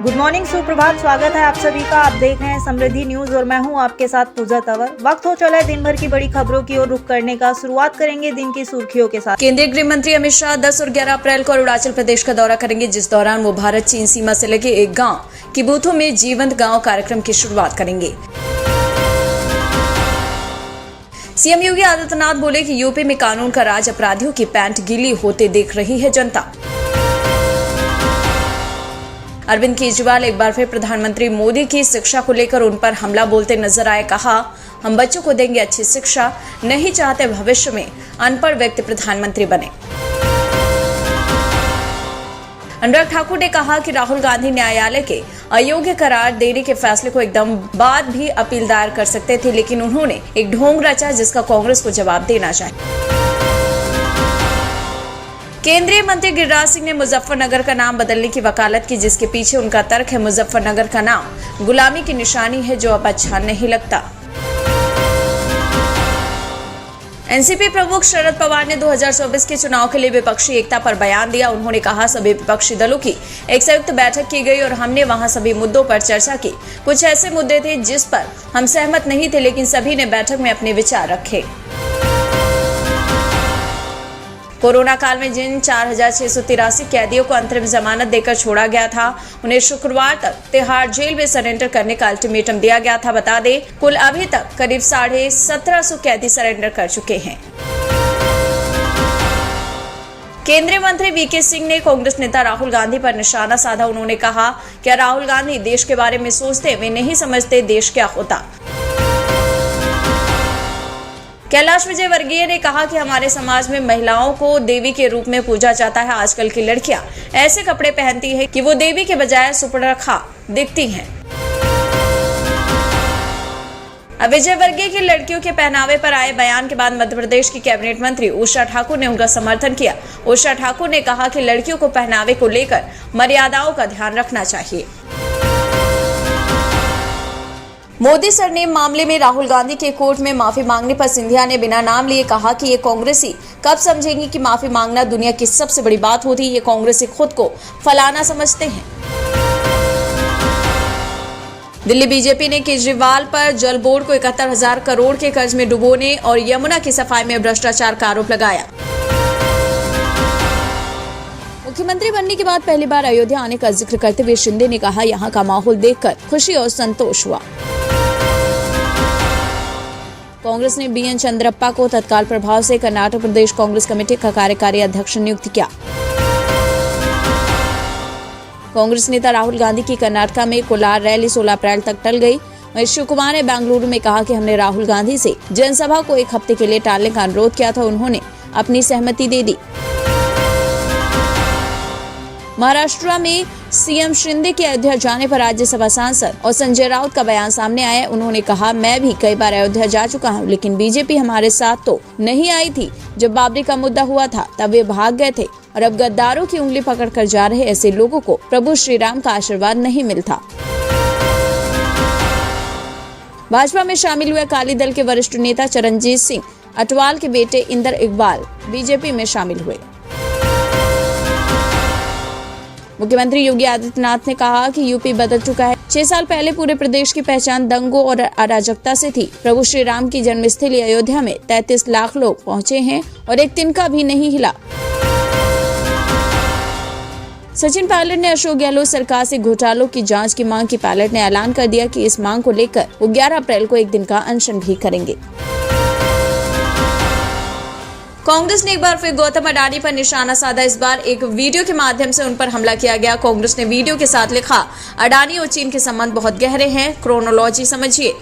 Good morning, सुप्रभात। स्वागत है आप सभी का। आप देख रहे हैं समृद्धि न्यूज और मैं हूं आपके साथ पूजा तंवर। वक्त हो चला है दिन भर की बड़ी खबरों की ओर रुख करने का। शुरुआत करेंगे दिन की सुर्खियों के साथ। केंद्रीय गृह मंत्री अमित शाह 10 और 11 अप्रैल को अरुणाचल प्रदेश का दौरा करेंगे, जिस दौरान वो भारत चीन सीमा से लगे एक गाँव की बूथों में जीवंत गाँव कार्यक्रम की शुरुआत करेंगे। सीएम योगी आदित्यनाथ बोले कि यूपी में कानून का राज, अपराधियों की पैंट गीली होते देख रही है जनता। अरविंद केजरीवाल एक बार फिर प्रधानमंत्री मोदी की शिक्षा को लेकर उन पर हमला बोलते नजर आए। कहा, हम बच्चों को देंगे अच्छी शिक्षा, नहीं चाहते भविष्य में अनपढ़ व्यक्ति प्रधानमंत्री बने। अनुराग ठाकुर ने कहा कि राहुल गांधी न्यायालय के अयोग्य करार देने के फैसले को एकदम बाद भी अपील दायर कर सकते थे, लेकिन उन्होंने एक ढोंग रचा जिसका कांग्रेस को जवाब देना चाहिए। केंद्रीय मंत्री गिरिराज सिंह ने मुजफ्फरनगर का नाम बदलने की वकालत की, जिसके पीछे उनका तर्क है मुजफ्फरनगर का नाम गुलामी की निशानी है जो अब अच्छा नहीं लगता। एनसीपी प्रमुख शरद पवार ने 2024 के चुनाव के लिए विपक्षी एकता पर बयान दिया। उन्होंने कहा, सभी विपक्षी दलों की एक संयुक्त बैठक की गई और हमने वहां सभी मुद्दों पर चर्चा की। कुछ ऐसे मुद्दे थे जिस पर हम सहमत नहीं थे, लेकिन सभी ने बैठक में अपने विचार रखे। कोरोना काल में जिन 4,683 कैदियों को अंतरिम जमानत देकर छोड़ा गया था, उन्हें शुक्रवार तक तिहाड़ जेल में सरेंडर करने का अल्टीमेटम दिया गया था। बता दें, कुल अभी तक करीब 1750 कैदी सरेंडर कर चुके हैं। केंद्रीय मंत्री वीके सिंह ने कांग्रेस नेता राहुल गांधी पर निशाना साधा। उन्होंने कहा, क्या राहुल गांधी देश के बारे में सोचते? वे नहीं समझते देश क्या होता। कैलाश विजयवर्गीय ने कहा कि हमारे समाज में महिलाओं को देवी के रूप में पूजा जाता है। आजकल की लड़कियां ऐसे कपड़े पहनती हैं कि वो देवी के बजाय सुपर्णखा दिखती हैं। अब विजयवर्गीय की लड़कियों के पहनावे पर आए बयान के बाद मध्य प्रदेश की कैबिनेट मंत्री उषा ठाकुर ने उनका समर्थन किया। उषा ठाकुर ने कहा कि लड़कियों को पहनावे को लेकर मर्यादाओं का ध्यान रखना चाहिए। मोदी सरनेम मामले में राहुल गांधी के कोर्ट में माफी मांगने पर सिंधिया ने बिना नाम लिए कहा कि ये कांग्रेसी कब समझेंगे कि माफी मांगना दुनिया की सबसे बड़ी बात होती है। ये कांग्रेसी खुद को फलाना समझते हैं। दिल्ली बीजेपी ने केजरीवाल पर जल बोर्ड को 71,000 करोड़ के कर्ज में डुबोने और यमुना की सफाई में भ्रष्टाचार का आरोप लगाया। मुख्यमंत्री बनने के बाद पहली बार अयोध्या आने का जिक्र करते हुए शिंदे ने कहा, यहाँ का माहौल देखकर खुशी और संतोष हुआ। कांग्रेस ने बीएन चंद्रप्पा को तत्काल प्रभाव से कर्नाटक प्रदेश कांग्रेस कमेटी का कार्यकारी अध्यक्ष नियुक्त किया। कांग्रेस नेता राहुल गांधी की कर्नाटक में कोलार रैली 16 अप्रैल तक टल गई। वहीं शिव कुमार ने बेंगलुरु में कहा कि हमने राहुल गांधी से जनसभा को एक हफ्ते के लिए टालने का अनुरोध किया था, उन्होंने अपनी सहमति दे दी। महाराष्ट्र में सीएम शिंदे के अयोध्या जाने पर राज्यसभा सांसद और संजय राउत का बयान सामने आया। उन्होंने कहा, मैं भी कई बार अयोध्या जा चुका हूं, लेकिन बीजेपी हमारे साथ तो नहीं आई थी। जब बाबरी का मुद्दा हुआ था तब वे भाग गए थे और अब गद्दारों की उंगली पकड़कर जा रहे ऐसे लोगों को प्रभु श्री राम का आशीर्वाद नहीं मिलता। भाजपा में शामिल हुए अकाली दल के वरिष्ठ नेता चरणजीत सिंह अटवाल के बेटे इंदर इकबाल बीजेपी में शामिल हुए। मुख्यमंत्री योगी आदित्यनाथ ने कहा कि यूपी बदल चुका है। 6 साल पहले पूरे प्रदेश की पहचान दंगों और अराजकता से थी। प्रभु श्री राम की जन्मस्थली अयोध्या में 33 लाख लोग पहुंचे हैं और एक तिनका भी नहीं हिला। सचिन पायलट ने अशोक गहलोत सरकार से घोटालों की जांच की मांग की। पायलट ने ऐलान कर दिया कि इस मांग को लेकर वो 11 अप्रैल को एक दिन का अनशन भी करेंगे। कांग्रेस ने एक बार फिर गौतम अडानी पर निशाना साधा। इस बार एक वीडियो के माध्यम से उन पर हमला किया गया। कांग्रेस ने वीडियो के साथ लिखा, अडानी और चीन के संबंध बहुत गहरे हैं, क्रोनोलॉजी समझिए।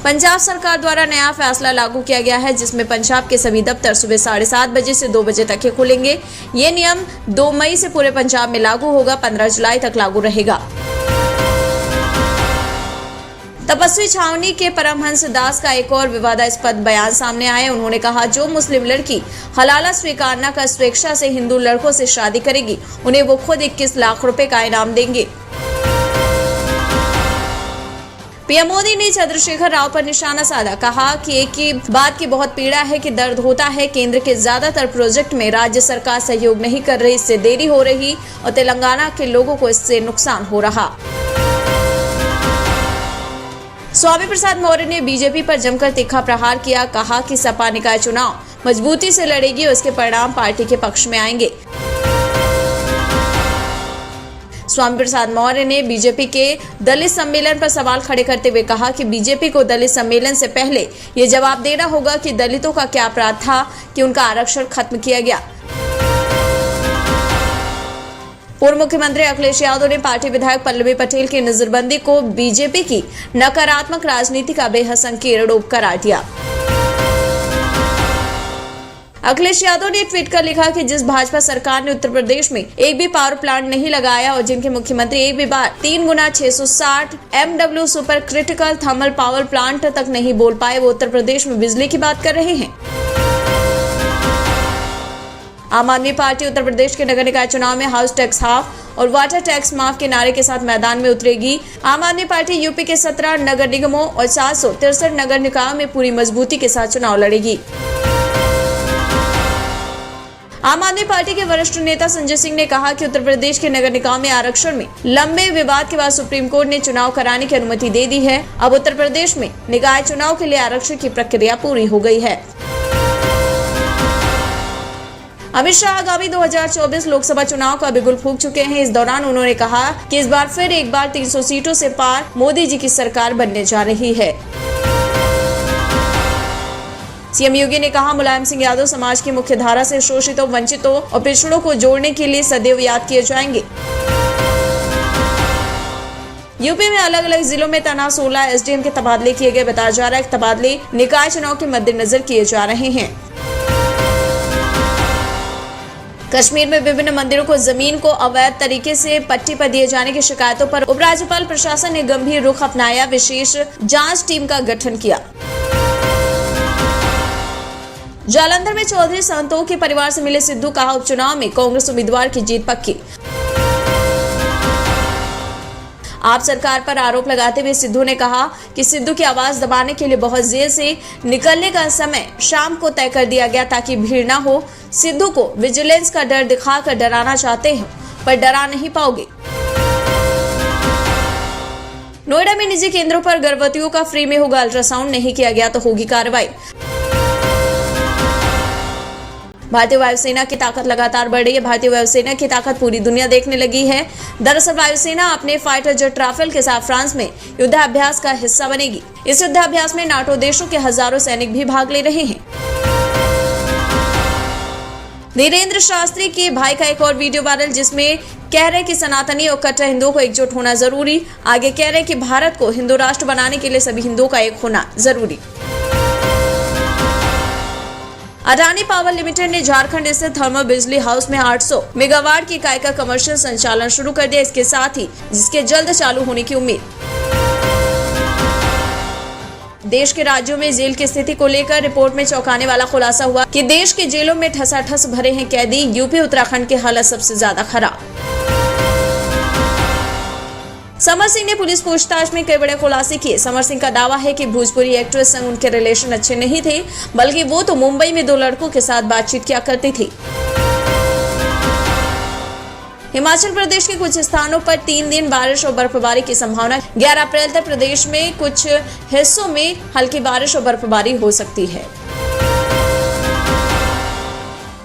पंजाब सरकार द्वारा नया फैसला लागू किया गया है, जिसमें पंजाब के सभी दफ्तर सुबह 7:30 बजे से 2 बजे तक ही खुलेंगे। ये नियम 2 मई से पूरे पंजाब में लागू होगा, 15 जुलाई तक लागू रहेगा। तपस्वी छावनी के परमहंस दास का एक और विवादास्पद बयान सामने आया। उन्होंने कहा, जो मुस्लिम लड़की हलाला स्वीकार न कर स्वेच्छा से हिंदू लड़कों से शादी करेगी, उन्हें वो खुद 21 लाख रुपए का इनाम देंगे। पीएम मोदी ने चंद्रशेखर राव पर निशाना साधा, कहा कि एक ही बात की बहुत पीड़ा है कि दर्द होता है, केंद्र के ज्यादातर प्रोजेक्ट में राज्य सरकार सहयोग नहीं कर रही, इससे देरी हो रही और तेलंगाना के लोगों को इससे नुकसान हो रहा। स्वामी प्रसाद मौर्य ने बीजेपी पर जमकर तीखा प्रहार किया, कहा कि सपा निकाय चुनाव मजबूती से लड़ेगी और इसके परिणाम पार्टी के पक्ष में आएंगे। स्वामी प्रसाद मौर्य ने बीजेपी के दलित सम्मेलन पर सवाल खड़े करते हुए कहा कि बीजेपी को दलित सम्मेलन से पहले ये जवाब देना होगा कि दलितों का क्या अपराध था कि उनका आरक्षण खत्म किया गया। पूर्व मुख्यमंत्री अखिलेश यादव ने पार्टी विधायक पल्लवी पटेल की नजरबंदी को बीजेपी की नकारात्मक राजनीति का बेहद संकीर्ण रूप करार दिया। अखिलेश यादव ने ट्वीट कर लिखा कि जिस भाजपा सरकार ने उत्तर प्रदेश में एक भी पावर प्लांट नहीं लगाया और जिनके मुख्यमंत्री एक भी बार 3 गुना 660 MW super critical thermal power plant तक नहीं बोल पाए, वो उत्तर प्रदेश में बिजली की बात कर रहे हैं। आम आदमी पार्टी उत्तर प्रदेश के नगर निकाय चुनाव में हाउस टैक्स हाफ और वाटर टैक्स माफ के नारे के साथ मैदान में उतरेगी। आम आदमी पार्टी यूपी के 17 नगर निगमों और 763 नगर निकायों में पूरी मजबूती के साथ चुनाव लड़ेगी। आम आदमी पार्टी के वरिष्ठ नेता संजय सिंह ने कहा कि उत्तर प्रदेश के नगर निकायों में आरक्षण में लंबे विवाद के बाद सुप्रीम कोर्ट ने चुनाव कराने की अनुमति दे दी है। अब उत्तर प्रदेश में निकाय चुनाव के लिए आरक्षण की प्रक्रिया पूरी हो गई है। अमित शाह आगामी 2024 लोकसभा चुनाव का बिगुल फूंक चुके हैं। इस दौरान उन्होंने कहा कि इस बार फिर एक बार 300 सीटों से पार मोदी जी की सरकार बनने जा रही है। सीएम योगी ने कहा, मुलायम सिंह यादव समाज की मुख्य धारा से शोषितों, वंचितों और पिछड़ों को जोड़ने के लिए सदैव याद किए जाएंगे। यूपी में अलग अलग जिलों में तैनात 16 एसडीएम के तबादले किए गए। बताया जा रहा है कि तबादले निकाय चुनाव के मद्देनजर किए जा रहे हैं। कश्मीर में विभिन्न मंदिरों को जमीन को अवैध तरीके से पट्टी पर दिए जाने की शिकायतों पर उपराज्यपाल प्रशासन ने गंभीर रुख अपनाया, विशेष जांच टीम का गठन किया। जालंधर में चौधरी संतोख के परिवार से मिले सिद्धू, कहा उपचुनाव में कांग्रेस उम्मीदवार की जीत पक्की। आप सरकार पर आरोप लगाते हुए सिद्धू ने कहा कि सिद्धू की आवाज दबाने के लिए बहुत जेल से निकलने का समय शाम को तय कर दिया गया ताकि भीड़ न हो। सिद्धू को विजिलेंस का डर दिखाकर डराना चाहते हैं पर डरा नहीं पाओगे। नोएडा में निजी केंद्रों पर गर्भवतियों का फ्री में होगा अल्ट्रासाउंड, नहीं किया गया तो होगी कार्रवाई। भारतीय वायुसेना की ताकत लगातार बढ़ रही है। भारतीय वायुसेना की ताकत पूरी दुनिया देखने लगी है। दरअसल वायुसेना अपने फाइटर जेट राफेल के साथ फ्रांस में युद्धाभ्यास का हिस्सा बनेगी। इस युद्धाभ्यास में नाटो देशों के हजारों सैनिक भी भाग ले रहे हैं। धीरेन्द्र शास्त्री के भाई का एक और वीडियो वायरल, जिसमें कह रहे कि सनातनी और कट्टर हिंदुओं को एकजुट होना जरूरी। आगे कह रहे कि भारत को हिंदू राष्ट्र बनाने के लिए सभी हिंदुओं का एक होना जरूरी। अडानी पावर लिमिटेड ने झारखंड स्थित थर्मल बिजली हाउस में 800 मेगावाट की इकाई का कमर्शियल संचालन शुरू कर दिया। इसके साथ ही जिसके जल्द चालू होने की उम्मीद। देश के राज्यों में जेल की स्थिति को लेकर रिपोर्ट में चौंकाने वाला खुलासा हुआ कि देश की जेलों में ठसाठस भरे हैं कैदी। यूपी उत्तराखंड की हालत सबसे ज्यादा खराब। समर सिंह ने पुलिस पूछताछ में कई बड़े खुलासे किए। समर सिंह का दावा है कि भोजपुरी एक्ट्रेस संग उनके रिलेशन अच्छे नहीं थे, बल्कि वो तो मुंबई में 2 लड़कों के साथ बातचीत किया करती थी। हिमाचल प्रदेश के कुछ स्थानों पर 3 दिन बारिश और बर्फबारी की संभावना। 11 अप्रैल तक प्रदेश में कुछ हिस्सों में हल्की बारिश और बर्फबारी हो सकती है।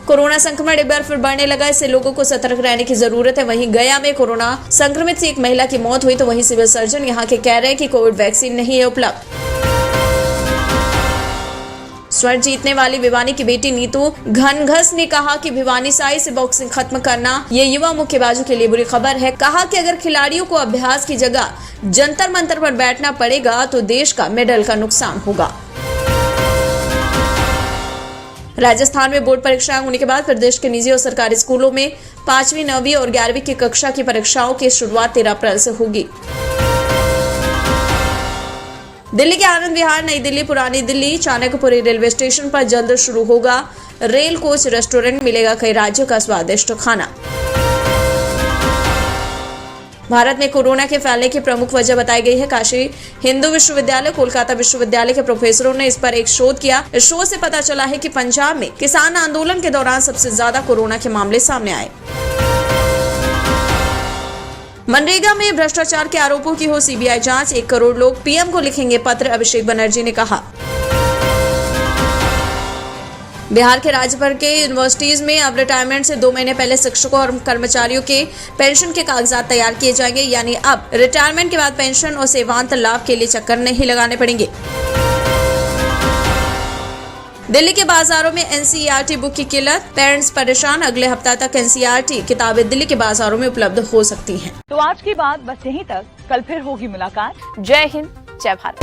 कोरोना संक्रमण एक बार फिर बढ़ने लगा, इससे लोगों को सतर्क रहने की जरूरत है। वहीं गया में कोरोना संक्रमित से एक महिला की मौत हुई, तो वहीं सिविल सर्जन यहां के कह रहे हैं कि कोविड वैक्सीन नहीं है उपलब्ध। स्वर्ण जीतने वाली भिवानी की बेटी नीतू घनघस ने कहा कि भिवानी साई से बॉक्सिंग खत्म करना ये युवा मुक्केबाजों के लिए बुरी खबर है। कहा कि अगर खिलाड़ियों को अभ्यास की जगह जंतर मंतर पर बैठना पड़ेगा तो देश का मेडल का नुकसान होगा। राजस्थान में बोर्ड परीक्षाएं होने के बाद प्रदेश के निजी और सरकारी स्कूलों में 5वीं, 9वीं और 11वीं की कक्षा की परीक्षाओं की शुरुआत 13 अप्रैल से होगी। दिल्ली के आनंद विहार, नई दिल्ली, पुरानी दिल्ली, चाणक्यपुरी रेलवे स्टेशन पर जल्द शुरू होगा रेल कोच रेस्टोरेंट। मिलेगा कई राज्यों का स्वादिष्ट खाना। भारत में कोरोना के फैलने की प्रमुख वजह बताई गई है। काशी हिंदू विश्वविद्यालय, कोलकाता विश्वविद्यालय के प्रोफेसरों ने इस पर एक शोध किया। इस शोध से पता चला है कि पंजाब में किसान आंदोलन के दौरान सबसे ज्यादा कोरोना के मामले सामने आए। मनरेगा में भ्रष्टाचार के आरोपों की हो सीबीआई जांच, 1 करोड़ लोग पीएम को लिखेंगे पत्र, अभिषेक बनर्जी ने कहा। बिहार के राज्य भर के यूनिवर्सिटीज में अब रिटायरमेंट से 2 महीने पहले शिक्षकों और कर्मचारियों के पेंशन के कागजात तैयार किए जाएंगे, यानी अब रिटायरमेंट के बाद पेंशन और सेवांत लाभ के लिए चक्कर नहीं लगाने पड़ेंगे। दिल्ली के बाजारों में एनसीईआरटी बुक की किल्लत, पेरेंट्स परेशान, अगले हफ्ता तक एनसीईआरटी किताबें दिल्ली के बाजारों में उपलब्ध हो सकती हैं। तो आज की बात बस यहीं तक, कल फिर होगी मुलाकात। जय हिंद, जय भारत।